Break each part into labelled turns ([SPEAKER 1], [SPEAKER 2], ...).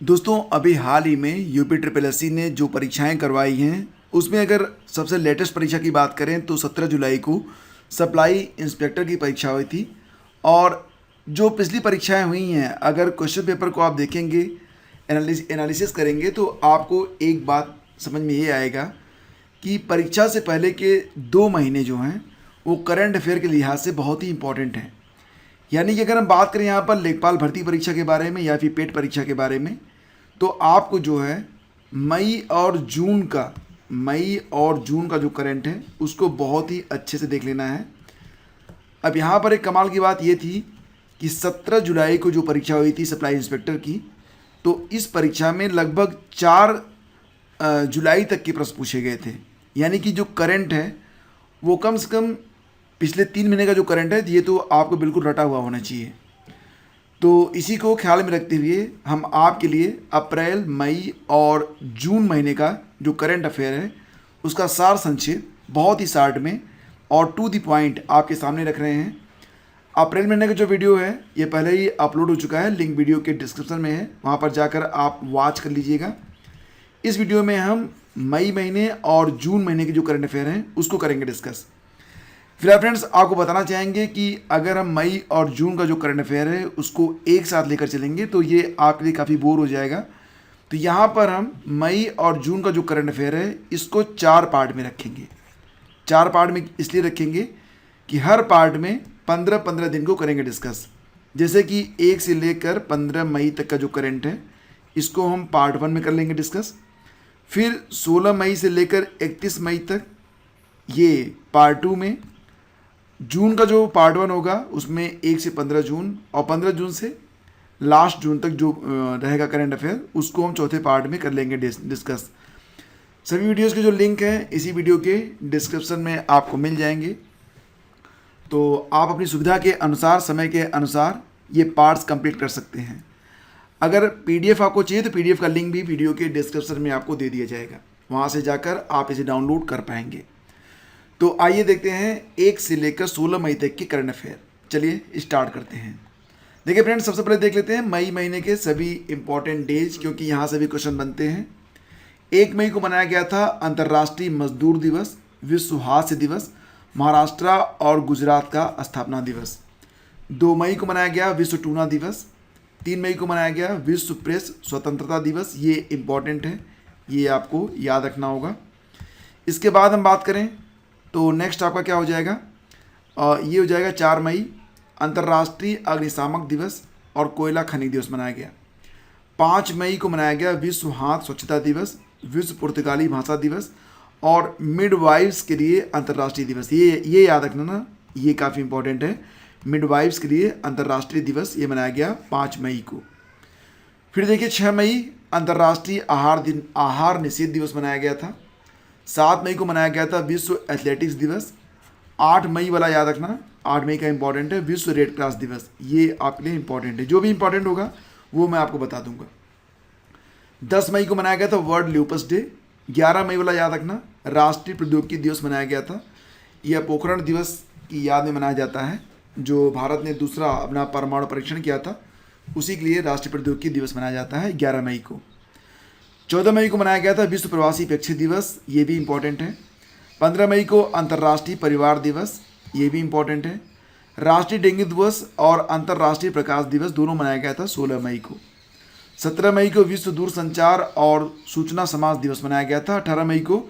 [SPEAKER 1] दोस्तों अभी हाल ही में यूपी ट्रिपल एस सी ने जो परीक्षाएं करवाई हैं उसमें अगर सबसे लेटेस्ट परीक्षा की बात करें तो 17 जुलाई को सप्लाई इंस्पेक्टर की परीक्षा हुई थी। और जो पिछली परीक्षाएं हुई हैं अगर क्वेश्चन पेपर को आप देखेंगे एनालिसिस करेंगे तो आपको एक बात समझ में ये आएगा कि परीक्षा से पहले के 2 महीने जो हैं वो करंट अफेयर के लिहाज से बहुत ही इंपॉर्टेंट हैं। यानी कि अगर हम बात करें यहाँ पर लेखपाल भर्ती परीक्षा के बारे में या फिर पेट परीक्षा के बारे में तो आपको जो है मई और जून का जो करंट है उसको बहुत ही अच्छे से देख लेना है। अब यहाँ पर एक कमाल की बात ये थी कि 17 जुलाई को जो परीक्षा हुई थी सप्लाई इंस्पेक्टर की, तो इस परीक्षा में लगभग 4 जुलाई तक के प्रश्न पूछे गए थे। यानी कि जो करंट है वो कम से कम पिछले 3 महीने का जो करंट है ये तो आपको बिल्कुल रटा हुआ होना चाहिए। तो इसी को ख्याल में रखते हुए हम आपके लिए अप्रैल, मई और जून महीने का जो करंट अफेयर है उसका सार संक्षेप बहुत ही शार्ट में और टू द पॉइंट आपके सामने रख रहे हैं। अप्रैल महीने का जो वीडियो है ये पहले ही अपलोड हो चुका है, लिंक वीडियो के डिस्क्रिप्शन में है, वहाँ पर जाकर आप वॉच कर लीजिएगा। इस वीडियो में हम मई महीने और जून महीने के जो करंट अफेयर हैं उसको करेंगे डिस्कस। फिलहाल फ्रेंड्स आपको बताना चाहेंगे कि अगर हम मई और जून का जो करंट अफेयर है उसको एक साथ लेकर चलेंगे तो ये आपके लिए काफ़ी बोर हो जाएगा। तो यहाँ पर हम मई और जून का जो करंट अफेयर है इसको 4 पार्ट में रखेंगे। 4 पार्ट में इसलिए रखेंगे कि हर पार्ट में 15-15 दिन को करेंगे डिस्कस। जैसे कि 1 से लेकर 15 मई तक का जो करंट है इसको हम पार्ट 1 में कर लेंगे डिस्कस। फिर 16 मई से लेकर 31 मई तक ये पार्ट 2 में। जून का जो पार्ट 1 होगा उसमें 1 से 15 जून और 15 जून से लास्ट जून तक जो रहेगा करंट अफेयर उसको हम चौथे पार्ट में कर लेंगे डिस्कस। सभी वीडियोस के जो लिंक हैं इसी वीडियो के डिस्क्रिप्शन में आपको मिल जाएंगे। तो आप अपनी सुविधा के अनुसार, समय के अनुसार ये पार्ट्स कंप्लीट कर सकते हैं। अगर पीडीएफ आपको चाहिए तो पीडीएफ का लिंक भी वीडियो के डिस्क्रिप्शन में आपको दे दिया जाएगा, वहाँ से जाकर आप इसे डाउनलोड कर पाएंगे। तो आइए देखते हैं 1 से लेकर 16 मई तक की करंट अफेयर। चलिए स्टार्ट करते हैं। देखिए फ्रेंड्स सबसे पहले देख लेते हैं मई महीने के सभी इंपॉर्टेंट डेज, क्योंकि यहाँ से भी क्वेश्चन बनते हैं। 1 मई को मनाया गया था अंतर्राष्ट्रीय मजदूर दिवस, विश्व हास्य दिवस, महाराष्ट्र और गुजरात का स्थापना दिवस। 2 मई को मनाया गया विश्व टूना दिवस। 3 मई को मनाया गया विश्व प्रेस स्वतंत्रता दिवस। ये इंपॉर्टेंट है, ये आपको याद रखना होगा। इसके बाद हम बात करें तो नेक्स्ट आपका क्या हो जाएगा, ये हो जाएगा 4 मई अंतर्राष्ट्रीय अग्निशामक दिवस और कोयला खनिज दिवस मनाया गया। 5 मई को मनाया गया विश्व हाथ स्वच्छता दिवस, विश्व पुर्तगाली भाषा दिवस और मिडवाइफ्स के लिए अंतर्राष्ट्रीय दिवस। ये याद रखना ना, ये काफ़ी इंपॉर्टेंट है। मिडवाइफ्स के लिए अंतर्राष्ट्रीय दिवस ये मनाया गया 5 मई को। फिर देखिए 6 मई अंतर्राष्ट्रीय आहार निषेध दिवस मनाया गया था। 7 मई को मनाया गया था विश्व एथलेटिक्स दिवस। 8 मई वाला याद रखना, 8 मई का इंपॉर्टेंट है विश्व रेड क्रॉस दिवस। ये आपके लिए इंपॉर्टेंट है, जो भी इंपॉर्टेंट होगा वो मैं आपको बता दूंगा। 10 मई को मनाया गया था वर्ल्ड ल्यूपस डे। 11 मई वाला याद रखना राष्ट्रीय प्रौद्योगिकी दिवस मनाया गया था। यह पोखरण दिवस की याद में मनाया जाता है, जो भारत ने दूसरा अपना परमाणु परीक्षण किया था उसी के लिए राष्ट्रीय प्रौद्योगिकी दिवस मनाया जाता है 11 मई को। 14 मई को मनाया गया था विश्व प्रवासी पक्षी दिवस, ये भी इंपॉर्टेंट है। 15 मई को अंतर्राष्ट्रीय परिवार दिवस, ये भी इंपॉर्टेंट है। राष्ट्रीय डेंगू दिवस और अंतर्राष्ट्रीय प्रकाश दिवस दोनों मनाया गया था 16 मई को। 17 मई को विश्व दूरसंचार और सूचना समाज दिवस मनाया गया था। 18 मई को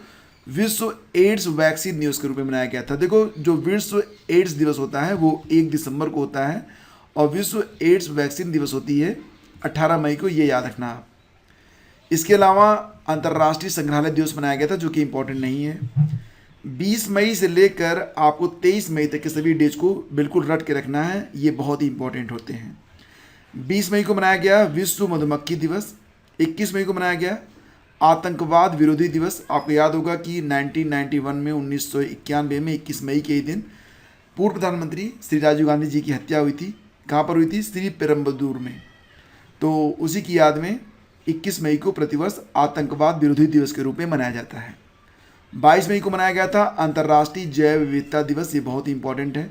[SPEAKER 1] विश्व एड्स वैक्सीन दिवस के रूप में मनाया गया था। देखो जो विश्व एड्स दिवस होता है वो 1 दिसंबर को होता है और विश्व एड्स वैक्सीन दिवस होती है 18 मई को, ये याद रखना आप। इसके अलावा अंतर्राष्ट्रीय संग्रहालय दिवस मनाया गया था जो कि इंपॉर्टेंट नहीं है। 20 मई से लेकर आपको 23 मई तक के सभी डेज को बिल्कुल रट के रखना है, ये बहुत ही इंपॉर्टेंट होते हैं। 20 मई को मनाया गया विश्व मधुमक्खी दिवस। 21 मई को मनाया गया आतंकवाद विरोधी दिवस। आपको याद होगा कि 1991 में 1991 में 21 मई के ही दिन पूर्व प्रधानमंत्री श्री राजीव गांधी जी की हत्या हुई थी। कहाँ पर हुई थी? श्री पेरम्बदूर में। तो उसी की याद में 21 मई को प्रतिवर्ष आतंकवाद विरोधी दिवस के रूप में मनाया जाता है। 22 मई को मनाया गया था अंतर्राष्ट्रीय जैव विविधता दिवस, ये बहुत ही इंपॉर्टेंट है।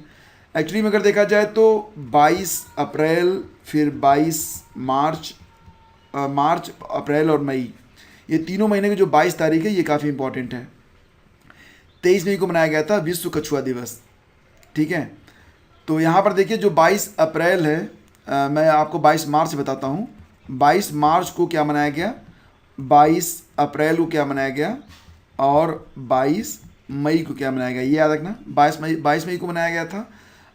[SPEAKER 1] एक्चुअली में अगर देखा जाए तो 22 अप्रैल फिर 22 मार्च मार्च, अप्रैल और मई, ये तीनों महीने की जो 22 तारीख है ये काफ़ी इंपॉर्टेंट है। 23 मई को मनाया गया था विश्व कछुआ दिवस। ठीक है, तो यहाँ पर देखिए जो 22 अप्रैल है, मैं आपको 22 मार्च से बताता हूँ। 22 मार्च को क्या मनाया गया, 22 अप्रैल को क्या मनाया गया और 22 मई को क्या मनाया गया, ये याद रखना। 22 मई को मनाया गया था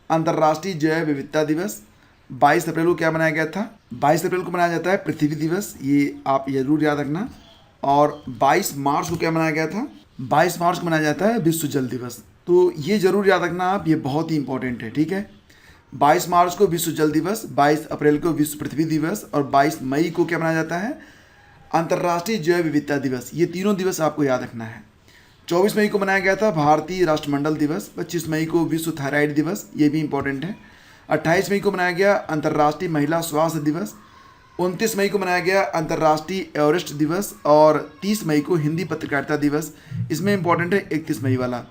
[SPEAKER 1] अंतर्राष्ट्रीय जैव विविधता दिवस। 22 अप्रैल को क्या मनाया गया था, 22 अप्रैल को मनाया जाता है पृथ्वी दिवस, ये आप जरूर याद रखना। और 22 मार्च को क्या मनाया गया था, 22 मार्च को मनाया जाता है विश्व जल दिवस। तो ये जरूर याद रखना आप, ये बहुत ही इंपॉर्टेंट है। ठीक है, 22 मार्च को विश्व जल दिवस, 22 अप्रैल को विश्व पृथ्वी दिवस और 22 मई को क्या मनाया जाता है, अंतर्राष्ट्रीय जैव विविधता दिवस। ये तीनों दिवस आपको याद रखना है। 24 मई को मनाया गया था भारतीय राष्ट्रमंडल दिवस। 25 मई को विश्व थायराइड दिवस, ये भी इंपॉर्टेंट है। 28 मई को मनाया गया अंतर्राष्ट्रीय महिला स्वास्थ्य दिवस। 29 मई को मनाया गया अंतर्राष्ट्रीय एवरेस्ट दिवस और 30 मई को हिंदी पत्रकारिता दिवस। इसमें इंपॉर्टेंट है 31 मई वाला।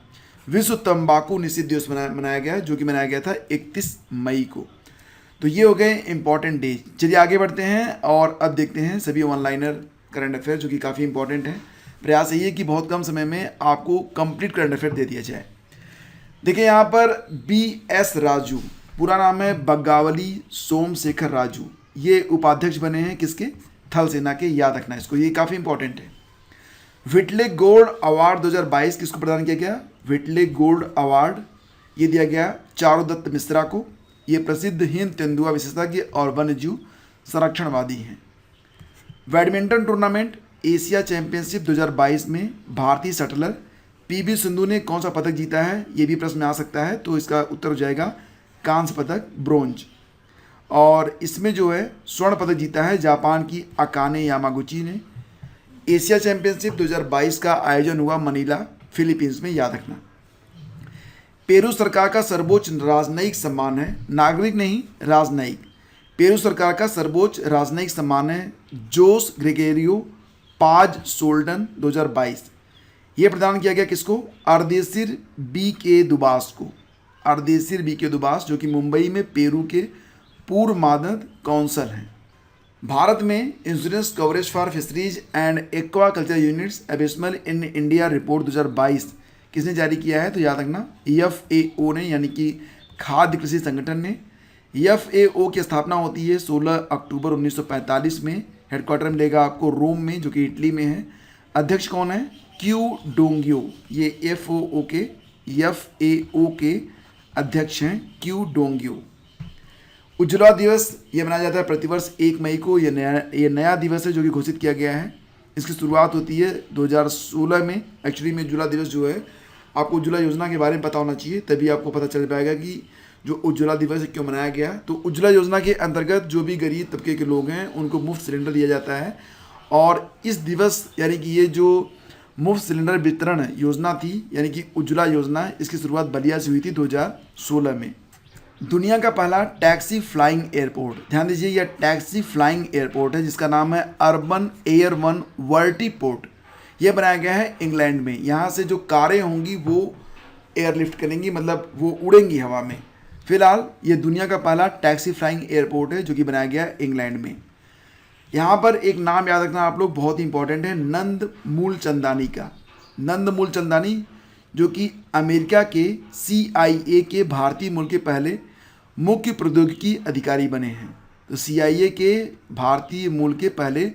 [SPEAKER 1] विश्व तंबाकू निषेध दिवस मनाया गया, जो कि मनाया गया था 31 मई को। तो ये हो गए इंपॉर्टेंट डेज। चलिए आगे बढ़ते हैं और अब देखते हैं सभी ऑनलाइनर करंट अफेयर, जो कि काफ़ी इंपॉर्टेंट है। प्रयास यही है कि बहुत कम समय में आपको कंप्लीट करंट अफेयर दे दिया जाए। देखिए यहाँ पर BS राजू, पूरा नाम है बग्गावली सोमशेखर राजू, ये उपाध्यक्ष बने हैं किसके, थल सेना के, याद रखना इसको, ये काफ़ी इंपॉर्टेंट है। व्हिटले गोल्ड अवार्ड 2022 किसको प्रदान किया गया, व्हिटले गोल्ड अवार्ड ये दिया गया चारुदत्त मिश्रा को। ये प्रसिद्ध हिंद तेंदुआ विशेषज्ञ और वन्यजीव संरक्षणवादी हैं। बैडमिंटन टूर्नामेंट एशिया चैंपियनशिप 2022 में भारतीय शटलर PV सिंधु ने कौन सा पदक जीता है, ये भी प्रश्न में आ सकता है। तो इसका उत्तर हो जाएगा कांस्य पदक, ब्रोंज। और इसमें जो है स्वर्ण पदक जीता है जापान की अकाने यामागुची ने। एशिया चैंपियनशिप 2022 का आयोजन हुआ मनीला, फिलीपींस में, याद रखना। पेरू सरकार का सर्वोच्च राजनयिक सम्मान है, नागरिक नहीं राजनयिक। पेरू सरकार का सर्वोच्च राजनयिक सम्मान है जोस ग्रेगोरियो पाज सोल्डन 2022। ये प्रदान किया गया किसको, अर्देशिर BK दुबास को। अर्देशिर BK दुबास, जो कि मुंबई में पेरू के पूर्व मानद काउंसिल हैं। भारत में insurance coverage for fisheries and aquaculture units abysmal in India report 2022 किसने जारी किया है, तो याद रखना FAO ने, यानी कि खाद्य कृषि संगठन ने। FAO की स्थापना होती है 16 अक्टूबर 1945 में। हेडक्वार्टर मिलेगा आपको रोम में, जो कि इटली में है। अध्यक्ष कौन है, क्यू डोंगियो, ये FAO के अध्यक्ष हैं क्यू डोंगियो। उज्ज्वला दिवस ये मनाया जाता है प्रतिवर्ष 1 मई को। ये नया दिवस है जो कि घोषित किया गया है। इसकी शुरुआत होती है 2016 में। एक्चुअली में उज्ज्वला दिवस जो है, आपको उज्ज्वला योजना के बारे में पता होना चाहिए, तभी आपको पता चल पाएगा कि जो उज्ज्वला दिवस क्यों मनाया गया। तो उज्ज्वला योजना के अंतर्गत जो भी गरीब तबके के लोग हैं उनको मुफ्त सिलेंडर दिया जाता है। और इस दिवस यानी कि ये जो मुफ्त सिलेंडर वितरण योजना थी, यानी कि उज्ज्वला योजना, इसकी शुरुआत बलिया से हुई थी 2016 में। दुनिया का पहला टैक्सी फ्लाइंग एयरपोर्ट, ध्यान दीजिए यह टैक्सी फ्लाइंग एयरपोर्ट है, जिसका नाम है अर्बन एयर वन वर्टीपोर्ट। यह बनाया गया है इंग्लैंड में। यहाँ से जो कारें होंगी वो एयरलिफ्ट करेंगी, मतलब वो उड़ेंगी हवा में। फिलहाल ये दुनिया का पहला टैक्सी फ्लाइंग एयरपोर्ट है जो कि बनाया गया है इंग्लैंड में। यहाँ पर एक नाम याद रखना आप लोग, बहुत ही इंपॉर्टेंट है, नंद मूलचंदानी का। नंद मूलचंदानी जो कि अमेरिका के CIA के भारतीय मूल के पहले मुख्य प्रौद्योगिकी अधिकारी बने हैं। तो CIA के भारतीय मूल के पहले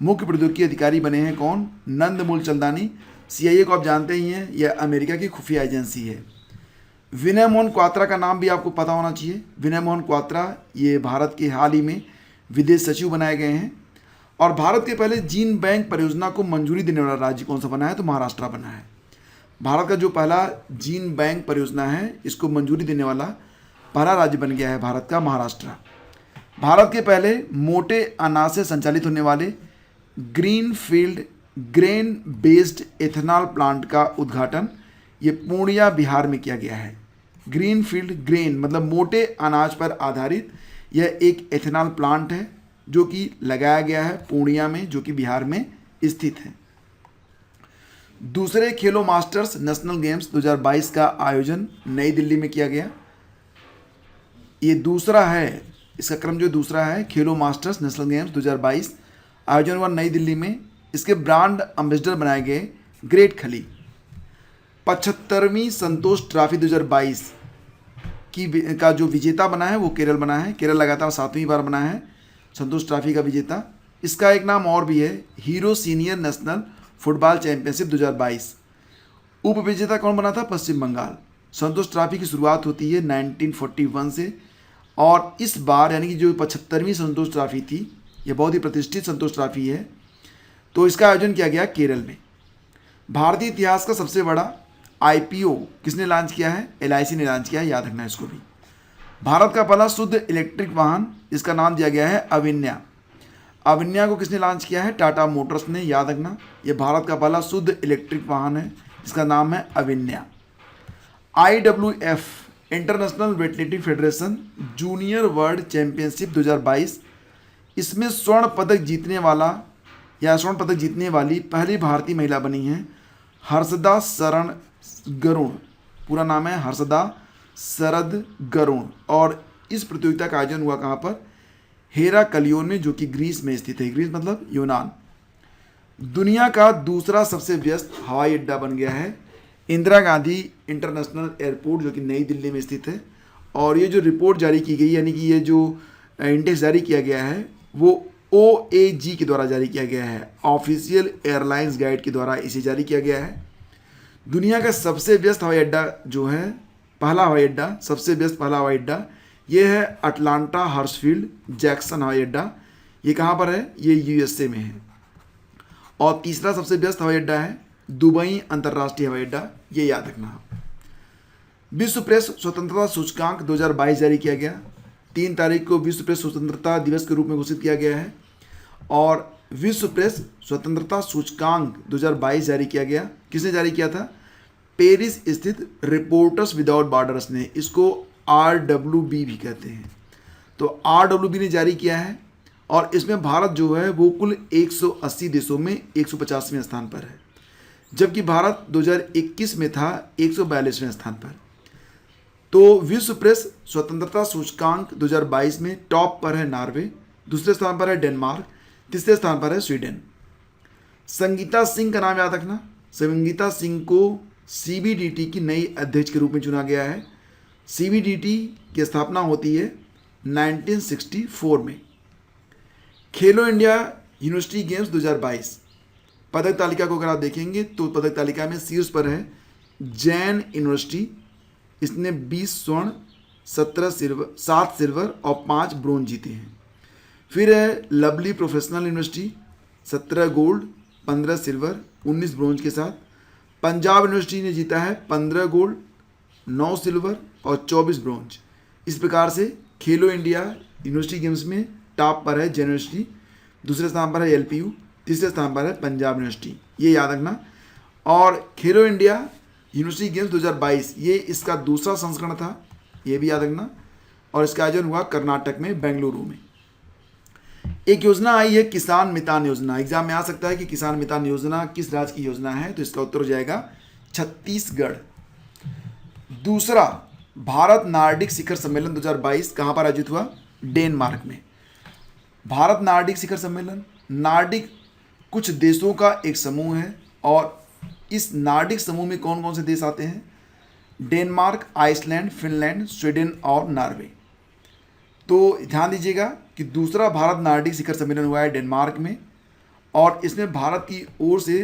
[SPEAKER 1] मुख्य प्रौद्योगिकी अधिकारी बने हैं कौन, नंद मूलचंदानी। CIA को आप जानते ही हैं, यह अमेरिका की खुफिया एजेंसी है। विनय मोहन क्वात्रा का नाम भी आपको पता होना चाहिए। विनय मोहन क्वात्रा ये भारत के हाल ही में विदेश सचिव बनाए गए हैं। और भारत के पहले जीन बैंक परियोजना को मंजूरी देने वाला राज्य कौन सा बना है, तो महाराष्ट्र बना है। भारत का जो पहला जीन बैंक परियोजना है, इसको मंजूरी देने वाला पहला राज्य बन गया है भारत का महाराष्ट्र। भारत के पहले मोटे अनाज से संचालित होने वाले green field grain based ethanol plant का उद्घाटन ये पूर्णिया बिहार में किया गया है। ग्रीन फील्ड ग्रेन मतलब मोटे अनाज पर आधारित यह एक एथेनॉल प्लांट है जो कि लगाया गया है पूर्णिया में, जो कि बिहार में स्थित है। दूसरे खेलो मास्टर्स नेशनल गेम्स 2022 का आयोजन नई दिल्ली में किया गया। ये दूसरा है, इसका क्रम जो दूसरा है, खेलो मास्टर्स नेशनल गेम्स 2022 आयोजन हुआ नई दिल्ली में। इसके ब्रांड एम्बेसडर बनाए गए ग्रेट खली। 75वीं संतोष ट्रॉफी 2022 का जो विजेता बना है वो केरल बना है। केरल लगातार 7वीं बार बना है संतोष ट्रॉफी का विजेता। इसका एक नाम और भी है, hero senior national football championship 2022। उप विजेता कौन बना था? पश्चिम बंगाल। संतोष ट्रॉफी की शुरुआत होती है 1941 से, और इस बार यानी कि जो 75वीं संतोष ट्रॉफी थी, यह बहुत ही प्रतिष्ठित संतोष ट्रॉफी है, तो इसका आयोजन किया गया केरल में। भारतीय इतिहास का सबसे बड़ा IPO किसने लॉन्च किया है? LIC ने लॉन्च किया है, याद रखना इसको भी। भारत का पहला शुद्ध इलेक्ट्रिक वाहन, इसका नाम दिया गया है अविन्या। अविन्या को किसने लॉन्च किया है? टाटा मोटर्स ने, याद रखना। यह भारत का पहला शुद्ध इलेक्ट्रिक वाहन है, इसका नाम है अविन्या। IWF international weightlifting federation junior world championship 2022, इसमें स्वर्ण पदक जीतने वाली पहली भारतीय महिला बनी है हर्षदा शरण गरुण। पूरा नाम है हर्षदा शरद गरुण। और इस प्रतियोगिता का आयोजन हुआ कहाँ पर? हेराक्लियोन में, जो कि ग्रीस में स्थित है। ग्रीस मतलब यूनान। दुनिया का दूसरा सबसे व्यस्त हवाई अड्डा बन गया है इंदिरा गांधी इंटरनेशनल एयरपोर्ट, जो कि नई दिल्ली में स्थित है। और ये जो रिपोर्ट जारी की गई, यानी कि ये जो इंडेक्स जारी किया गया है, वो OAG के द्वारा जारी किया गया है, ऑफिशियल एयरलाइंस गाइड के द्वारा इसे जारी किया गया है। दुनिया का सबसे व्यस्त हवाई अड्डा जो है, सबसे व्यस्त पहला हवाई अड्डा, ये है अटलांटा हर्शफील्ड जैक्सन हवाई अड्डा। ये कहाँ पर है? ये USA में है। और तीसरा सबसे व्यस्त हवाई अड्डा है दुबई अंतर्राष्ट्रीय हवाई अड्डा, ये याद रखना। विश्व प्रेस स्वतंत्रता सूचकांक 2022 जारी किया गया। 3 तारीख को विश्व प्रेस स्वतंत्रता दिवस के रूप में घोषित किया गया है। और विश्व प्रेस स्वतंत्रता सूचकांक 2022 जारी किया गया। किसने जारी किया था? पेरिस स्थित रिपोर्टर्स विदाउट बॉर्डर्स ने, इसको RWB भी कहते हैं। तो RWB ने जारी किया है, और इसमें भारत जो है वो कुल 180 देशों में 150वें स्थान पर है, जबकि भारत 2021 में था 142वें स्थान पर। तो विश्व प्रेस स्वतंत्रता सूचकांक 2022 में टॉप पर है नॉर्वे, दूसरे स्थान पर है डेनमार्क, तीसरे स्थान पर है स्वीडन। संगीता सिंह का नाम याद रखना। संगीता सिंह को CBDT की नई अध्यक्ष के रूप में चुना गया है। CBDT की स्थापना होती है 1964 में। खेलो इंडिया यूनिवर्सिटी गेम्स 2022 पदक तालिका को अगर आप देखेंगे तो पदक तालिका में शीर्ष पर है जैन यूनिवर्सिटी। इसने 20 स्वर्ण, 7 सिल्वर और 5 ब्रोंज जीते हैं। फिर है lovely professional university, 17 gold, 15 silver, 19 bronze के साथ। पंजाब यूनिवर्सिटी ने जीता है 15 गोल्ड, 9 सिल्वर और 24 ब्रोंज। इस प्रकार से खेलो इंडिया यूनिवर्सिटी गेम्स में टॉप पर है जैन यूनिवर्सिटी, दूसरे स्थान पर है LPU, तीसरे स्थान पर है पंजाब यूनिवर्सिटी, ये याद रखना। और खेलो इंडिया यूनिवर्सिटी गेम्स 2022 ये इसका दूसरा संस्करण था, ये भी याद रखना। और इसका आयोजन हुआ कर्नाटक में बेंगलुरु में। एक योजना आई है किसान मितान योजना। एग्जाम में आ सकता है कि किसान मितान योजना किस राज्य की योजना है, तो इसका उत्तर हो जाएगा छत्तीसगढ़। दूसरा भारत नार्डिक शिखर सम्मेलन 2022 कहाँ पर आयोजित हुआ? डेनमार्क में। भारत नार्डिक शिखर सम्मेलन, नार्डिक कुछ देशों का एक समूह है, और इस नार्डिक समूह में कौन कौन से देश आते हैं? डेनमार्क, आइसलैंड, फिनलैंड, स्वीडन और नॉर्वे। तो ध्यान दीजिएगा कि दूसरा भारत नार्डिक शिखर सम्मेलन हुआ है डेनमार्क में, और इसमें भारत की ओर से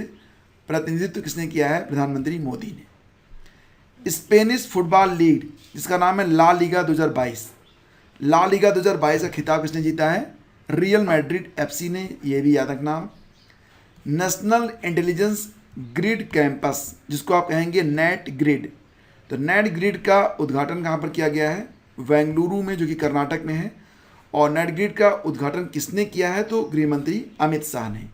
[SPEAKER 1] प्रतिनिधित्व किसने किया है? प्रधानमंत्री मोदी ने। स्पेनिश फुटबॉल लीग जिसका नाम है ला लीगा 2022, ला लीगा 2022 का खिताब किसने जीता है? रियल मैड्रिड FC ने, यह भी याद रखना। नेशनल इंटेलिजेंस ग्रिड कैंपस जिसको आप कहेंगे नेट ग्रिड, तो नेट ग्रिड का उद्घाटन कहाँ पर किया गया है? बेंगलुरु में, जो कि कर्नाटक में है। और नेट ग्रिड का उद्घाटन किसने किया है? तो गृह मंत्री अमित शाह ने।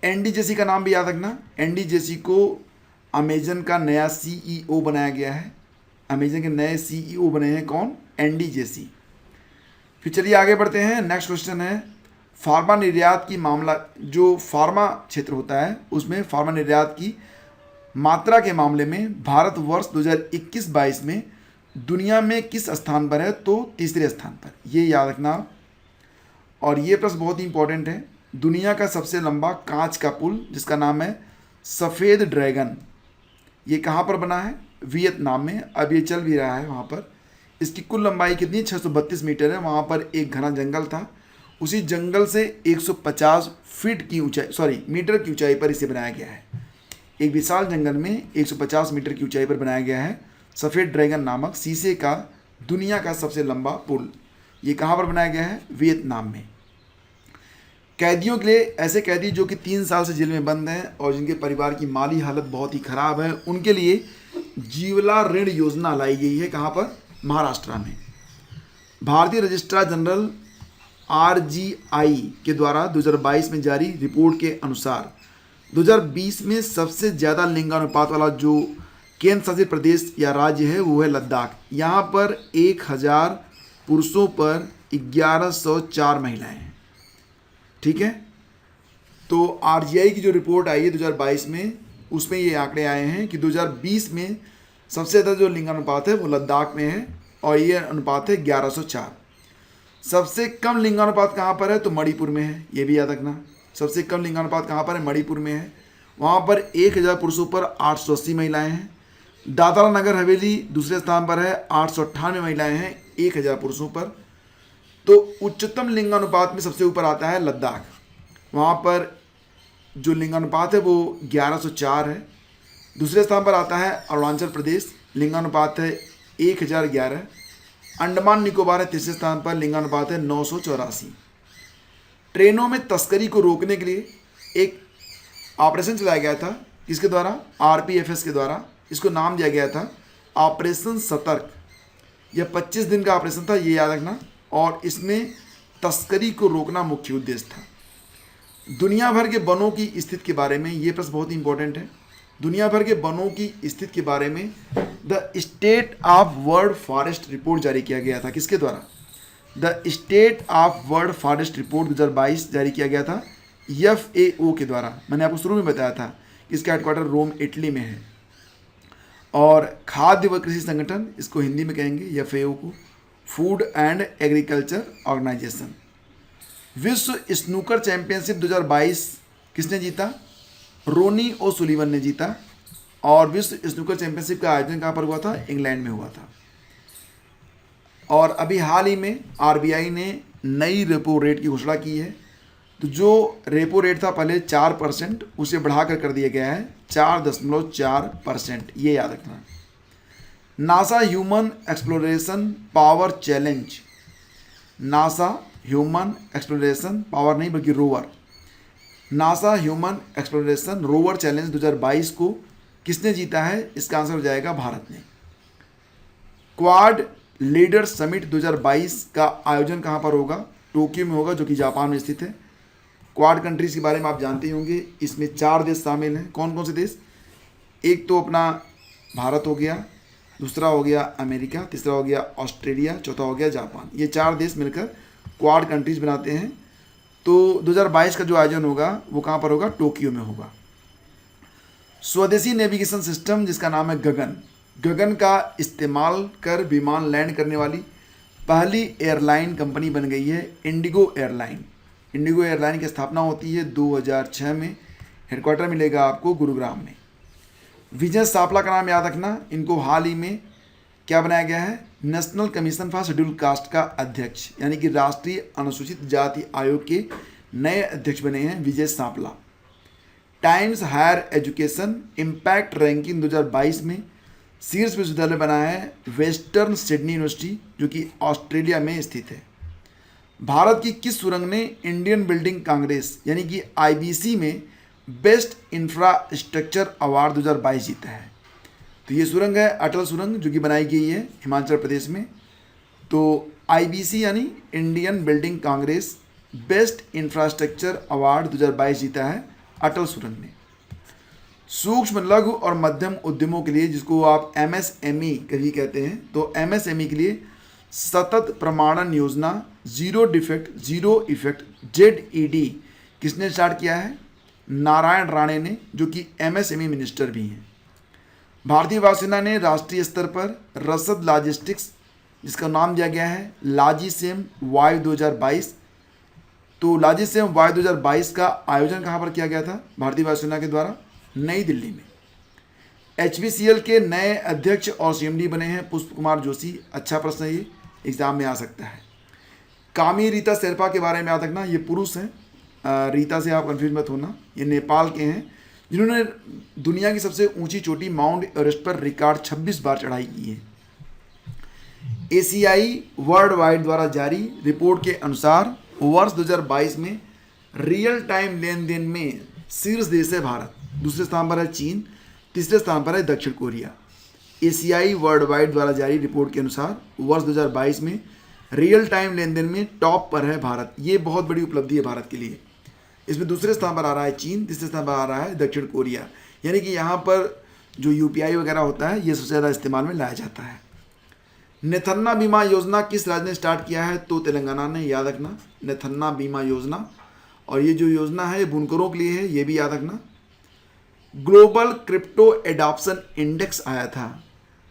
[SPEAKER 1] NDJC का नाम भी याद रखना। NDJC को अमेजन का नया CEO बनाया गया है। अमेजन के नए CEO बने हैं कौन? NDJC। फिर चलिए आगे बढ़ते हैं। नेक्स्ट क्वेश्चन है फार्मा निर्यात की मामला, जो फार्मा क्षेत्र होता है उसमें फार्मा निर्यात की मात्रा के मामले में भारत वर्ष 2021-22 में दुनिया में किस स्थान पर है? तो तीसरे स्थान पर, ये याद रखना। और ये प्रश्न बहुत ही इंपॉर्टेंट है। दुनिया का सबसे लंबा कांच का पुल जिसका नाम है सफ़ेद ड्रैगन, ये कहाँ पर बना है? वियतनाम में। अब ये चल भी रहा है वहाँ पर। इसकी कुल लंबाई कितनी? 632 मीटर है। वहाँ पर एक घना जंगल था, उसी जंगल से 150 फीट की ऊंचाई मीटर की ऊंचाई पर इसे बनाया गया है। एक विशाल जंगल में 150 मीटर की ऊंचाई पर बनाया गया है सफ़ेद ड्रैगन नामक शीशे का दुनिया का सबसे लंबा पुल। ये कहाँ पर बनाया गया है? वियतनाम में। कैदियों के लिए, ऐसे कैदी जो कि 3 साल से जेल में बंद हैं और जिनके परिवार की माली हालत बहुत ही ख़राब है, उनके लिए जीवला ऋण योजना लाई गई है। कहाँ पर? महाराष्ट्र में। भारतीय रजिस्ट्रार जनरल RGI के द्वारा 2022 में जारी रिपोर्ट के अनुसार 2020 में सबसे ज़्यादा लिंगानुपात वाला जो केंद्र शासित प्रदेश या राज्य है वो है लद्दाख। यहाँ पर 1000 पुरुषों पर 1104 महिलाएं हैं। ठीक है, तो RGI की जो रिपोर्ट आई है 2022 में, उसमें ये आंकड़े आए हैं कि 2020 में सबसे ज़्यादा जो लिंगानुपात है वो लद्दाख में है और ये अनुपात है 1104। सबसे कम लिंगानुपात कहाँ पर है? तो मणिपुर में है। ये भी याद रखना, सबसे कम लिंगानुपात कहाँ पर है? मणिपुर में है। वहाँ पर 1000 पुरुषों पर 880 महिलाएं हैं। दादरा नगर हवेली दूसरे स्थान पर है, 898 महिलाएं हैं 1000 पुरुषों पर। तो उच्चतम लिंगानुपात में सबसे ऊपर आता है लद्दाख, वहाँ पर जो लिंगानुपात है वो 1104 है। दूसरे स्थान पर आता है अरुणाचल प्रदेश, लिंगानुपात है 1011। अंडमान निकोबार है तीसरे स्थान पर, लिंगानुपात है 984। ट्रेनों में तस्करी को रोकने के लिए एक ऑपरेशन चलाया गया था, किसके द्वारा? RPFS के द्वारा। इसको नाम दिया गया था ऑपरेशन सतर्क। यह 25 दिन का ऑपरेशन था, ये याद रखना, और इसमें तस्करी को रोकना मुख्य उद्देश्य था। दुनिया भर के वनों की स्थिति के बारे में, ये प्रश्न बहुत ही इंपॉर्टेंट है। दुनिया भर के वनों की स्थिति के बारे में the state of world forest report जारी किया गया था। किसके द्वारा? The state of world forest report 2022 जारी किया गया था FAO के द्वारा। मैंने आपको शुरू में बताया था कि इसका हेडक्वार्टर रोम इटली में है। और खाद्य व कृषि संगठन, इसको हिंदी में कहेंगे FAO को, फूड एंड एग्रीकल्चर ऑर्गेनाइजेशन। विश्व स्नूकर चैंपियनशिप 2022 किसने जीता? रोनी ओसुलिवन ने जीता। और विश्व स्नूकर चैंपियनशिप का आयोजन कहाँ पर हुआ था? इंग्लैंड में हुआ था। और अभी हाल ही में RBI ने नई रेपो रेट की घोषणा की है। तो जो रेपो रेट था पहले 4%, उसे बढ़ाकर कर दिया गया है 4.4%। ये याद रखना। NASA human exploration power challenge, NASA human exploration power नहीं बल्कि rover, NASA human exploration rover challenge 2022 को किसने जीता है? इसका आंसर हो जाएगा भारत ने। क्वाड लीडर समिट 2022 का आयोजन कहाँ पर होगा? टोक्यो में होगा, जो कि जापान में स्थित है। क्वाड कंट्रीज़ के बारे में आप जानते ही होंगे, इसमें 4 देश शामिल हैं। कौन कौन से देश? एक तो अपना भारत हो गया, दूसरा हो गया अमेरिका, तीसरा हो गया ऑस्ट्रेलिया, चौथा हो गया जापान। ये 4 देश मिलकर क्वाड कंट्रीज बनाते हैं। तो 2022 का जो आयोजन होगा वो कहाँ पर होगा? टोक्यो में होगा। स्वदेशी नेविगेशन सिस्टम जिसका नाम है गगन, गगन का इस्तेमाल कर विमान लैंड करने वाली पहली एयरलाइन कंपनी बन गई है इंडिगो एयरलाइन। इंडिगो एयरलाइन की स्थापना होती है 2006 में। हेडक्वार्टर मिलेगा आपको गुरुग्राम में। विजय सापला का नाम याद रखना। इनको हाल ही में क्या बनाया गया है? National commission for schedule caste का अध्यक्ष, यानी कि राष्ट्रीय अनुसूचित जाति आयोग के नए अध्यक्ष बने हैं Vijay Sapla. Times Higher Education Impact Ranking 2022 में शीर्ष विश्वविद्यालय बना है वेस्टर्न सिडनी यूनिवर्सिटी, जो कि ऑस्ट्रेलिया में स्थित है। भारत की किस सुरंग ने इंडियन बिल्डिंग कांग्रेस यानी कि IBC में बेस्ट इंफ्रास्ट्रक्चर अवार्ड 2022 जीता है? तो ये सुरंग है अटल सुरंग, जो कि बनाई गई है हिमाचल प्रदेश में। तो IBC यानी Indian building Congress best infrastructure award 2022 जीता है अटल सुरंग ने। सूक्ष्म लघु और मध्यम उद्यमों के लिए, जिसको आप MSME कभी कहते हैं, तो MSME के लिए सतत प्रमाणन योजना zero defect zero effect ZED किसने स्टार्ट किया है? नारायण राणे ने, जो कि MSME मिनिस्टर भी हैं। भारतीय वायुसेना ने राष्ट्रीय स्तर पर रसद लॉजिस्टिक्स, जिसका नाम दिया गया है लाजिसेम वायु 2022, तो लाजिस्टम वायु 2022 का आयोजन कहाँ पर किया गया था? भारतीय वायुसेना के द्वारा नई दिल्ली में। HPCL के नए अध्यक्ष और CMD बने हैं पुष्प कुमार जोशी। अच्छा प्रश्न, ये एग्जाम में आ सकता है। कामी रीता शेरपा के बारे में याद रखना, ये पुरुष हैं, रीता से आप कंफ्यूज मत होना। ये नेपाल के हैं जिन्होंने दुनिया की सबसे ऊंची चोटी माउंट एवरेस्ट पर रिकॉर्ड 26 बार चढ़ाई की है। ACI वर्ल्ड वाइड द्वारा जारी रिपोर्ट के अनुसार वर्ष 2022 में रियल टाइम लेन देन में शीर्ष देश है भारत, दूसरे स्थान पर है चीन, तीसरे स्थान पर है दक्षिण कोरिया। ACI वर्ल्ड वाइड द्वारा जारी रिपोर्ट के अनुसार वर्ष 2022 में रियल टाइम लेन देन में टॉप पर है भारत। ये बहुत बड़ी उपलब्धि है भारत के लिए। इसमें दूसरे स्थान पर आ रहा है चीन, तीसरे स्थान पर आ रहा है दक्षिण कोरिया। यानी कि यहाँ पर जो UPI वगैरह होता है ये सबसे ज़्यादा इस्तेमाल में लाया जाता है। नेथन्ना बीमा योजना किस राज्य ने स्टार्ट किया है? तो तेलंगाना ने, याद रखना, नेथन्ना बीमा योजना। और ये जो योजना है बुनकरों के लिए है, ये भी याद रखना। ग्लोबल क्रिप्टो एडॉप्शन इंडेक्स आया था।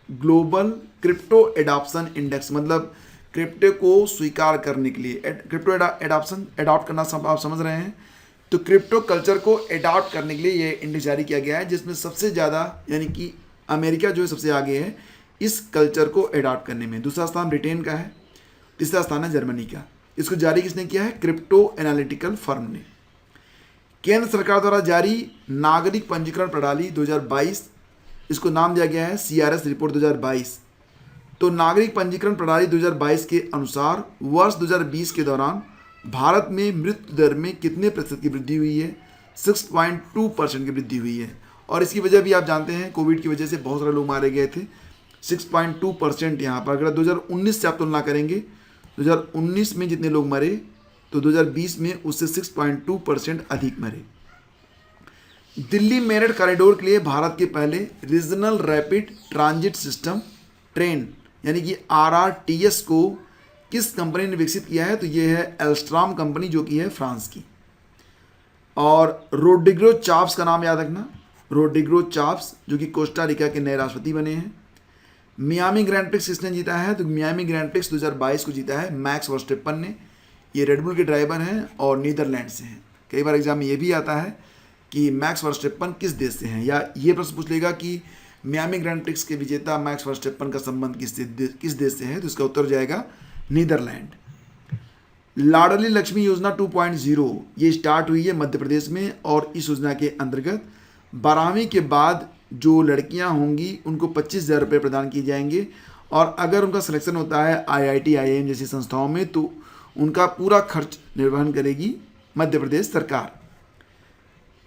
[SPEAKER 1] ग्लोबल क्रिप्टो एडॉप्शन इंडेक्स मतलब क्रिप्टो को स्वीकार करने के लिए, क्रिप्टो एडॉप्शन, एडॉप्ट करना सब आप समझ रहे हैं। तो क्रिप्टो कल्चर को एडॉप्ट करने के लिए ये इंडेक्स जारी किया गया है, जिसमें सबसे ज़्यादा यानी कि अमेरिका जो है सबसे आगे है इस कल्चर को एडॉप्ट करने में। दूसरा स्थान ब्रिटेन का है, तीसरा स्थान है जर्मनी का। इसको जारी किसने किया है? क्रिप्टो एनालिटिकल फर्म ने। केंद्र सरकार द्वारा जारी नागरिक पंजीकरण प्रणाली 2022, इसको नाम दिया गया है CRS रिपोर्ट 2022। तो नागरिक पंजीकरण प्रणाली 2022 के अनुसार वर्ष 2020 के दौरान भारत में मृत्यु दर में कितने प्रतिशत की वृद्धि हुई है? 6.2% की वृद्धि हुई है। और इसकी वजह भी आप जानते हैं, कोविड की वजह से बहुत सारे लोग मारे गए थे। 6.2% यहाँ पर, अगर 2019 से आप तुलना करेंगे, 2019 में जितने लोग मरे तो 2020 में उससे 6.2% अधिक मरे। दिल्ली मेरठ कॉरिडोर के लिए भारत के पहले regional rapid transit system train यानी कि RRTS को किस कंपनी ने विकसित किया है? तो ये है एल्स्ट्रॉम कंपनी, जो कि है फ्रांस की। और रोड्रिगो चाप्स का नाम याद रखना, रोड्रिगो चाप्स जो कि कोस्टा रिका के नए राष्ट्रपति बने हैं। मियामी ग्रैंड प्रिक्स किसने जीता है? तो मियामी ग्रैंड प्रिक्स 2022 को जीता है मैक्स वर्स्टेपन ने। ये रेडबुल के ड्राइवर हैं और नीदरलैंड से हैं। कई बार एग्जाम में ये भी आता है कि मैक्स वर्स्टेपन किस देश से हैं, या ये प्रश्न पूछ लेगा कि मियामी ग्रैंड प्रिक्स के विजेता मैक्स वर्स्टेपन का संबंध किस देश से है? तो इसका उत्तर जाएगा नीदरलैंड। लाडली लक्ष्मी योजना 2.0 ये स्टार्ट हुई है मध्य प्रदेश में, और इस योजना के अंतर्गत 12वीं के बाद जो लड़कियां होंगी उनको 25,000 रुपये प्रदान किए जाएंगे, और अगर उनका सिलेक्शन होता है IIT IIM जैसी संस्थाओं में तो उनका पूरा खर्च निर्वहन करेगी मध्य प्रदेश सरकार।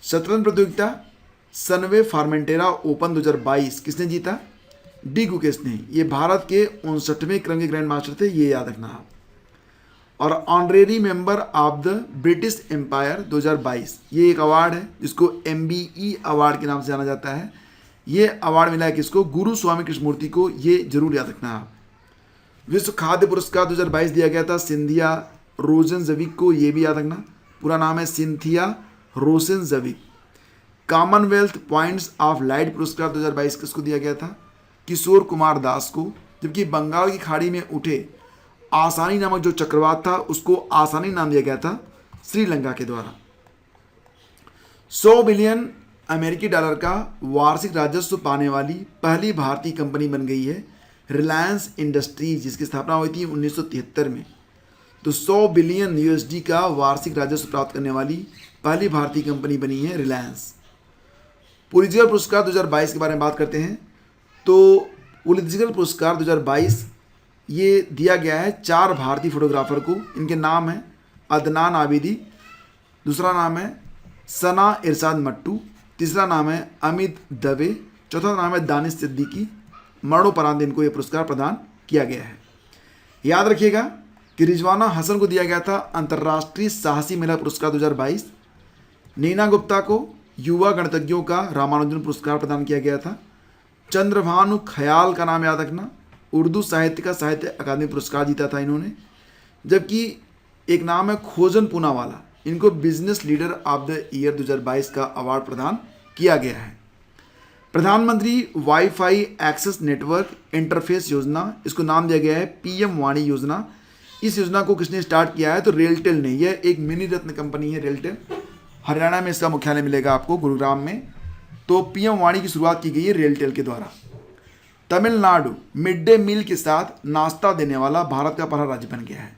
[SPEAKER 1] शतरंज प्रतियोगिता सनवे फार्मेंटेरा ओपन 2022 किसने जीता? डी गुकेश ने। ये भारत के 59वें क्रम के ग्रैंड मास्टर थे, ये याद रखना आप। और honorary member of the British Empire 2022 ये एक अवार्ड है जिसको MBE अवार्ड के नाम से जाना जाता है। ये अवार्ड मिला है किसको? गुरु स्वामी कृष्णमूर्ति को। ये जरूर याद रखना आप। विश्व खाद्य पुरस्कार 2022 दिया गया था सिंथिया रोजेनजविक को, ये भी याद रखना, पूरा नाम है Cynthia Rosenzweig. Commonwealth Points of Light पुरस्कार 2022 किसको दिया गया था? किशोर कुमार दास को। जबकि बंगाल की खाड़ी में उठे आसानी नामक जो चक्रवात था उसको आसानी नाम दिया गया था श्रीलंका के द्वारा। 100 बिलियन अमेरिकी डॉलर का वार्षिक राजस्व पाने वाली पहली भारतीय कंपनी बन गई है रिलायंस इंडस्ट्रीज, जिसकी स्थापना हुई थी 1973 में। तो 100 बिलियन USD का वार्षिक राजस्व प्राप्त करने वाली पहली भारतीय कंपनी बनी है रिलायंस। पुलित्जर पुरस्कार 2022 के बारे में बात करते हैं। तो पुलित्जर पुरस्कार 2022 ये दिया गया है 4 भारतीय फोटोग्राफर को। इनके नाम हैं अदनान आबिदी, दूसरा नाम है सना इरशाद मट्टू, तीसरा नाम है अमित दवे, चौथा नाम है दानिश सिद्दीकी। मरणोपरांत इनको ये पुरस्कार प्रदान किया गया है। याद रखिएगा कि रिजवाना हसन को दिया गया था अंतर्राष्ट्रीय साहसी महिला पुरस्कार 2022। नीना गुप्ता को युवा गणितज्ञों का रामानुजन पुरस्कार प्रदान किया गया था। चंद्रभानु खयाल का नाम याद रखना, उर्दू साहित्य का साहित्य अकादमी पुरस्कार जीता था इन्होंने। जबकि एक नाम है खोजन पूनावाला, इनको business leader of the year 2022 का अवार्ड प्रदान किया गया है। प्रधानमंत्री वाईफाई एक्सेस नेटवर्क इंटरफेस योजना, इसको नाम दिया गया है PM वाणी योजना। इस योजना को किसने स्टार्ट किया है? तो रेलटेल ने। यह एक मिनी रत्न कंपनी है रेलटेल, हरियाणा में इसका मुख्यालय मिलेगा आपको, गुरुग्राम में। तो पीएम वाणी की शुरुआत की गई है रेलटेल के द्वारा। तमिलनाडु मिड डे मील के साथ नाश्ता देने वाला भारत का पहला राज्य बन गया है।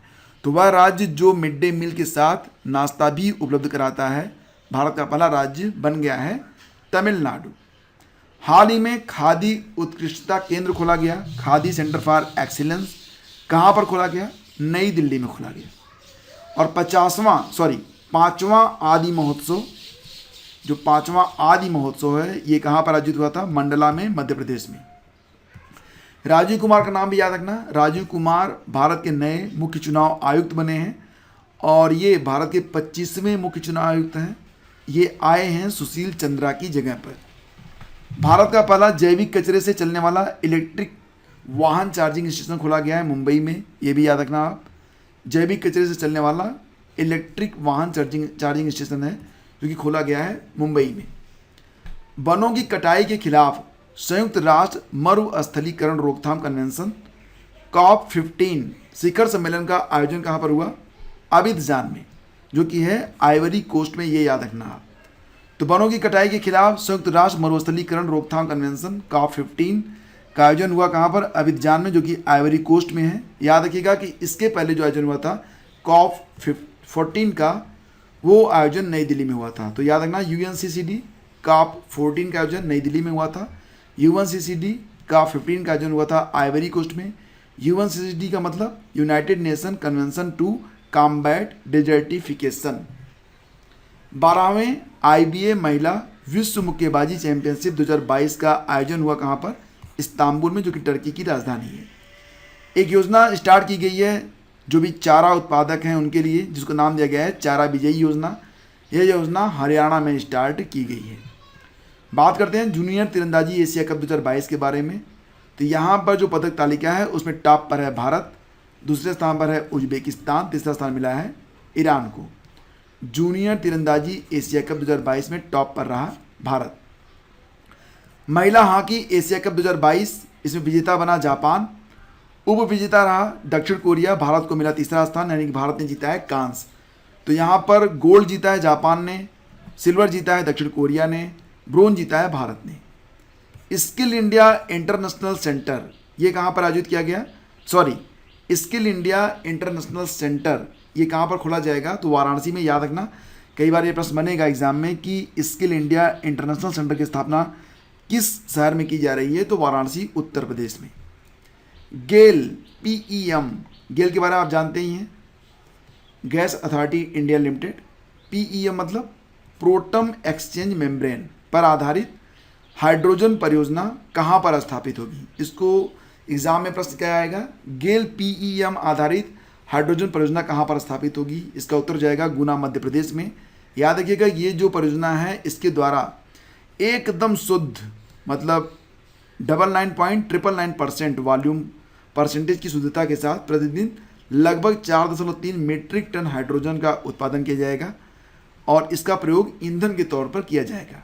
[SPEAKER 1] तो वह राज्य जो मिड डे मील के साथ नाश्ता भी उपलब्ध कराता है, भारत का पहला राज्य बन गया है तमिलनाडु। हाल ही में खादी उत्कृष्टता केंद्र खोला गया, खादी सेंटर फॉर एक्सीलेंस। कहाँ पर खोला गया? नई दिल्ली में खोला गया। और पांचवा आदि महोत्सव, जो पांचवा आदि महोत्सव है, ये कहाँ पर आयोजित हुआ था? मंडला में, मध्य प्रदेश में। राजीव कुमार का नाम भी याद रखना। राजीव कुमार भारत के नए मुख्य चुनाव आयुक्त बने हैं और ये भारत के 25वें मुख्य चुनाव आयुक्त हैं। ये आए हैं सुशील चंद्रा की जगह पर। भारत का पहला जैविक कचरे से चलने वाला इलेक्ट्रिक वाहन चार्जिंग स्टेशन खोला गया है मुंबई में। ये भी याद रखना आप, जैविक कचरे से चलने वाला इलेक्ट्रिक वाहन चार्जिंग स्टेशन है जो कि खोला गया है मुंबई में। वनों की कटाई के खिलाफ संयुक्त राष्ट्र मरुस्थलीकरण रोकथाम कन्वेंशन COP15 शिखर सम्मेलन का आयोजन कहाँ पर हुआ? अबिदजान में, जो कि है आइवरी कोस्ट में। ये याद रखना आप। तो वनों की कटाई के खिलाफ संयुक्त राष्ट्र मरुस्थलीकरण रोकथाम कन्वेंशन COP15 का आयोजन हुआ कहाँ पर? अबिदजान में, जो कि आइवरी कोस्ट में है। याद रखिएगा कि इसके पहले जो आयोजन हुआ था COP14 का, वो आयोजन नई दिल्ली में हुआ था। तो याद रखना UNCCD COP14 का आयोजन नई दिल्ली में हुआ था। UNCCD COP15 का आयोजन हुआ था आइवरी कोस्ट में। UNCCD का मतलब United Nation Convention to Combat Desertification. 12वें IBA महिला विश्व मुक्केबाजी चैंपियनशिप 2022 का आयोजन हुआ कहाँ पर? इस्तांबुल में, जो कि टर्की की राजधानी है। एक योजना स्टार्ट की गई है जो भी चारा उत्पादक हैं उनके लिए, जिसको नाम दिया गया है चारा विजयी योजना। यह योजना हरियाणा में स्टार्ट की गई है। बात करते हैं जूनियर तीरंदाजी एशिया कप 2022 के बारे में। तो यहाँ पर जो पदक तालिका है उसमें टॉप पर है भारत, दूसरे स्थान पर है उज्बेकिस्तान, तीसरा स्थान मिला है ईरान को। जूनियर तीरंदाजी एशिया कप 2022 में टॉप पर रहा भारत। महिला हॉकी एशिया कप 2022, इसमें विजेता बना जापान, उप विजेता रहा दक्षिण कोरिया। भारत को मिला तीसरा स्थान, यानी कि भारत ने जीता है कांस्य। तो यहाँ पर गोल्ड जीता है जापान ने, सिल्वर जीता है दक्षिण कोरिया ने, ब्रोंज जीता है भारत ने। स्किल इंडिया इंटरनेशनल सेंटर, ये कहाँ पर आयोजित किया गया? स्किल इंडिया इंटरनेशनल सेंटर ये कहाँ पर खोला जाएगा? तो वाराणसी में। याद रखना, कई बार ये प्रश्न बनेगा एग्जाम में कि स्किल इंडिया इंटरनेशनल सेंटर की स्थापना किस शहर में की जा रही है? तो वाराणसी, उत्तर प्रदेश में। गेल PEM, गेल के बारे में आप जानते ही हैं, gas authority India limited. PEM मतलब प्रोटम एक्सचेंज मेम्ब्रेन पर आधारित हाइड्रोजन परियोजना कहाँ पर स्थापित होगी? इसको एग्जाम में प्रश्न क्या आएगा? गेल PEM आधारित हाइड्रोजन परियोजना कहाँ पर स्थापित होगी? इसका उत्तर जाएगा गुना, मध्य प्रदेश में। याद रखिएगा, ये जो परियोजना है इसके द्वारा एकदम शुद्ध, मतलब 99.999% वॉल्यूम परसेंटेज की शुद्धता के साथ प्रतिदिन लगभग 4.3 मीट्रिक टन हाइड्रोजन का उत्पादन किया जाएगा और इसका प्रयोग ईंधन के तौर पर किया जाएगा।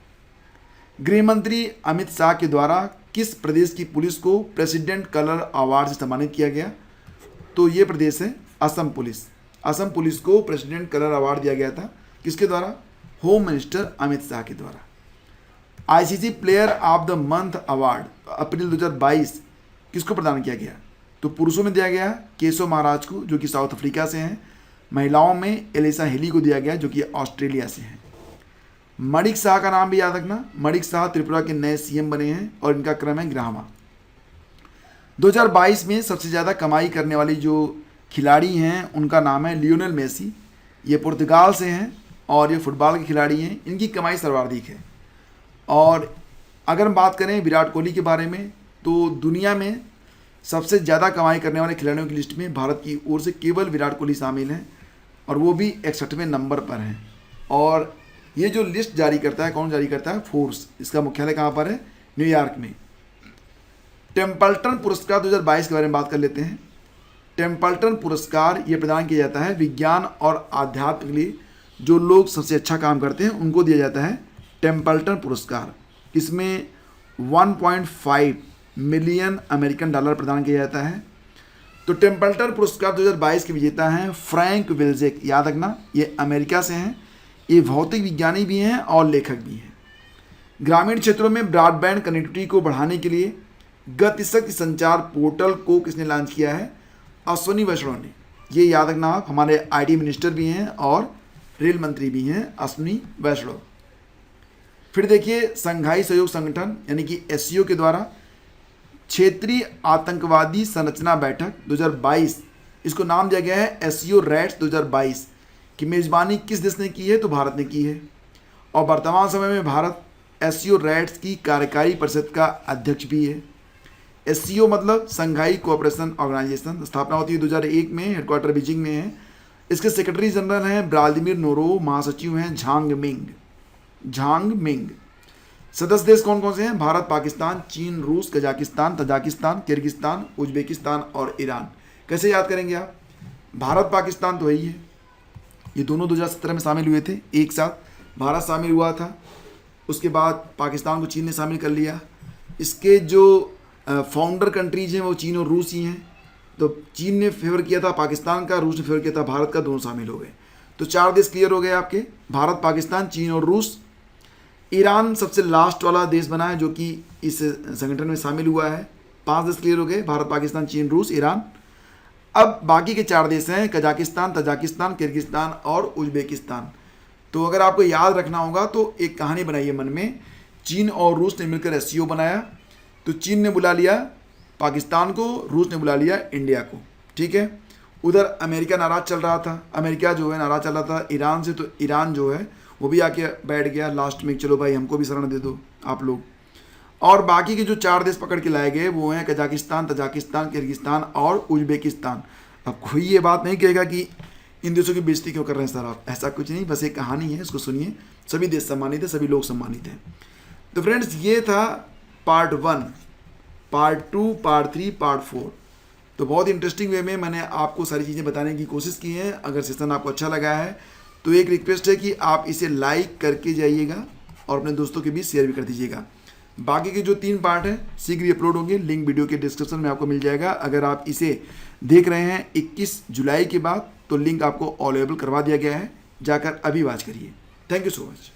[SPEAKER 1] गृह मंत्री अमित शाह के द्वारा किस प्रदेश की पुलिस को प्रेसिडेंट कलर अवार्ड से सम्मानित किया गया? तो ये प्रदेश है असम पुलिस। असम पुलिस को प्रेसिडेंट कलर अवार्ड दिया गया था, किसके द्वारा? होम मिनिस्टर अमित शाह के द्वारा। ICC player of the month award April 2022 किसको प्रदान किया गया? तो पुरुषों में दिया गया केशव महाराज को, जो कि साउथ अफ्रीका से हैं। महिलाओं में एलिसा हेली को दिया गया, जो कि ऑस्ट्रेलिया से हैं। मणिक शाह का नाम भी याद रखना। मणिक शाह त्रिपुरा के नए CM बने हैं और इनका क्रम है ग्रामा। 2022 में सबसे ज़्यादा कमाई करने वाली जो खिलाड़ी हैं उनका नाम है लियोनेल मेसी। ये पुर्तगाल से हैं और ये फुटबॉल के खिलाड़ी हैं। इनकी कमाई सर्वाधिक है। और अगर हम बात करें विराट कोहली के बारे में, तो दुनिया में सबसे ज़्यादा कमाई करने वाले खिलाड़ियों की लिस्ट में भारत की ओर से केवल विराट कोहली शामिल हैं और वो भी 61वें नंबर पर हैं। और ये जो लिस्ट जारी करता है, कौन जारी करता है? फोर्स। इसका मुख्यालय कहाँ पर है? न्यूयॉर्क में। टेम्पल्टन पुरस्कार 2022 के बारे में बात कर लेते हैं। टेम्पल्टन पुरस्कार ये प्रदान किया जाता है विज्ञान और आध्यात्म के लिए जो लोग सबसे अच्छा काम करते हैं उनको दिया जाता है टेम्पल्टन पुरस्कार। इसमें 1.5 मिलियन अमेरिकन डॉलर प्रदान किया जाता है तो टेम्पल्टन पुरस्कार 2022 के विजेता हैं फ्रैंक विल्जेक, याद रखना ये अमेरिका से हैं, ये भौतिक विज्ञानी भी हैं और लेखक भी हैं। ग्रामीण क्षेत्रों में ब्रॉडबैंड कनेक्टिविटी को बढ़ाने के लिए गतिशक्ति संचार पोर्टल को किसने लॉन्च किया है? अश्विनी वैष्णव ने। ये याद रखना आप, हमारे आईटी मिनिस्टर भी हैं और रेल मंत्री भी हैं अश्विनी वैष्णव। फिर देखिए संघाई सहयोग संगठन यानी कि एससीओ के द्वारा क्षेत्रीय आतंकवादी संरचना बैठक 2022, इसको नाम दिया गया है एससीओ रैट्स 2022 की मेज़बानी किस देश ने की है? तो भारत ने की है। और वर्तमान समय में भारत एससीओ रैट्स की कार्यकारी परिषद का अध्यक्ष भी है। एससीओ मतलब संघाई कोऑपरेशन ऑर्गेनाइजेशन, स्थापना होती है 2001 में, हेडक्वार्टर बीजिंग में है। इसके सेक्रेटरी जनरल हैं व्लादिमीर नोरोव, महासचिव हैं झांग मिंग। सदस्य देश कौन कौन से हैं? भारत, पाकिस्तान, चीन, रूस, कजाकिस्तान, तजाकिस्तान, किर्गिस्तान, उज्बेकिस्तान और ईरान। कैसे याद करेंगे आप? भारत पाकिस्तान तो वही है, ये दोनों 2017 में शामिल हुए थे एक साथ। भारत शामिल हुआ था, उसके बाद पाकिस्तान को चीन ने शामिल कर लिया। इसके जो फाउंडर कंट्रीज हैं वो चीन और रूस ही हैं। तो चीन ने फेवर किया था पाकिस्तान का, रूस ने फेवर किया था भारत का, दोनों शामिल हो गए। तो 4 देश क्लियर हो गए आपके, भारत, पाकिस्तान, चीन और रूस। ईरान सबसे लास्ट वाला देश बना है जो कि इस संगठन में शामिल हुआ है। 5 देश क्लियर हो गए, भारत, पाकिस्तान, चीन, रूस, ईरान। अब बाकी के 4 देश हैं कजाकिस्तान, तजाकिस्तान, किर्गिस्तान और उज्बेकिस्तान। तो अगर आपको याद रखना होगा तो एक कहानी बनाइए मन में। चीन और रूस ने मिलकर एससीओ बनाया, तो चीन ने बुला लिया पाकिस्तान को, रूस ने बुला लिया इंडिया को, ठीक है। उधर अमेरिका नाराज़ चल रहा था, अमेरिका जो है नाराज़ चल रहा था ईरान से, तो ईरान जो है वो भी आके बैठ गया लास्ट में, चलो भाई हमको भी शरण दे दो आप लोग। और बाकी के जो 4 देश पकड़ के लाए गए वो हैं कजाकिस्तान, तजाकिस्तान, किर्गिस्तान और उज्बेकिस्तान। अब कोई ये बात नहीं कहेगा कि इन देशों की बेइज्जती क्यों कर रहे हैं सर आप, ऐसा कुछ नहीं, बस एक कहानी है, इसको सुनिए। सभी देश सम्मानित है, सभी लोग सम्मानित हैं। तो फ्रेंड्स ये था पार्ट 1, पार्ट 2, पार्ट 3, पार्ट 4। तो बहुत इंटरेस्टिंग वे में मैंने आपको सारी चीज़ें बताने की कोशिश की है। अगर सेशन आपको अच्छा लगा है तो एक रिक्वेस्ट है कि आप इसे लाइक करके जाइएगा और अपने दोस्तों के बीच शेयर भी कर दीजिएगा। बाकी के जो 3 पार्ट हैं शीघ्र ही अपलोड होंगे, लिंक वीडियो के डिस्क्रिप्शन में आपको मिल जाएगा। अगर आप इसे देख रहे हैं 21 जुलाई के बाद तो लिंक आपको अवेलेबल करवा दिया गया है, जाकर अभी वॉच करिए। Thank you so much.